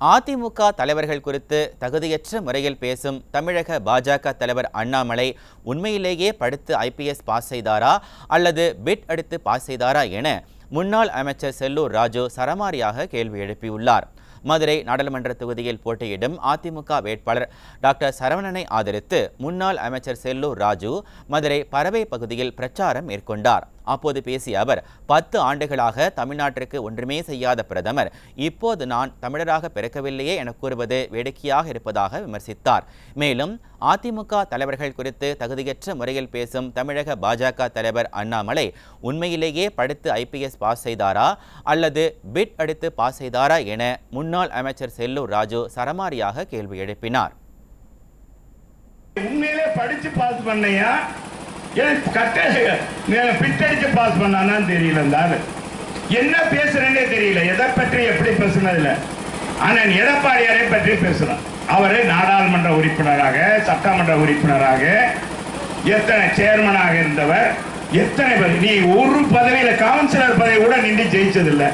அதிமுக தலைவர்கள் குறித்து தகுதியற்ற முறையில் பேசும் தமிழக பாஜக தலைவர் அண்ணாமலை உண்மையிலேயே படித்து ஐபிஎஸ் பாஸ் செய்தாரா அல்லது பிட் அடித்து பாஸ் செய்தாரா என முன்னாள் அமைச்சர் செல்லூர் ராஜு சரமாரியாக கேள்வி எழுப்பியுள்ளார். மதுரை நாடாளுமன்ற தொகுதியில் போட்டியிடும் அதிமுக வேட்பாளர் டாக்டர் சரவணனை ஆதரித்து முன்னாள் அமைச்சர் செல்லூர் ராஜு மதுரை பரவை பகுதியில் பிரச்சாரம் மேற்கொண்டார். அப்போது பேசிய அவர், 10 ஆண்டுகளாக தமிழ்நாட்டிற்கு ஒன்றுமே செய்யாத பிரதமர் இப்போது நான் தமிழராக பிறக்கவில்லையே என கூறுவது வேடிக்கையாக இருப்பதாக விமர்சித்தார். மேலும் அதிமுக தலைவர்கள் குறித்து தகுதியற்ற முறையில் பேசும் தமிழக பாஜக தலைவர் அண்ணாமலை உண்மையிலேயே படித்து ஐபிஎஸ் பாஸ் செய்தாரா அல்லது பிட் அடித்து பாஸ் செய்தாரா என முன்னாள் அமைச்சர் செல்லூர் ராஜு சரமாரியாக கேள்வி எழுப்பினார். உண்மையிலே படிச்சு பாஸ் பண்ணையா பிட்டடிச்சு பாஸ் பண்ணான்னு தெரியல. என்ன பேசுறேன்னே தெரியல. எதை பற்றி எப்படி பேசுனதில்ல. ஆனால் எடப்பாடியாரை பற்றி பேசுறான். அவரை நாடாளுமன்ற உறுப்பினராக, சட்டமன்ற உறுப்பினராக, எத்தனை சேர்மனாக இருந்தவர், எத்தனை பேர். நீ ஒரு பதவியில கவுன்சிலர் பதவி கூட நின்று ஜெயிச்சதில்லை.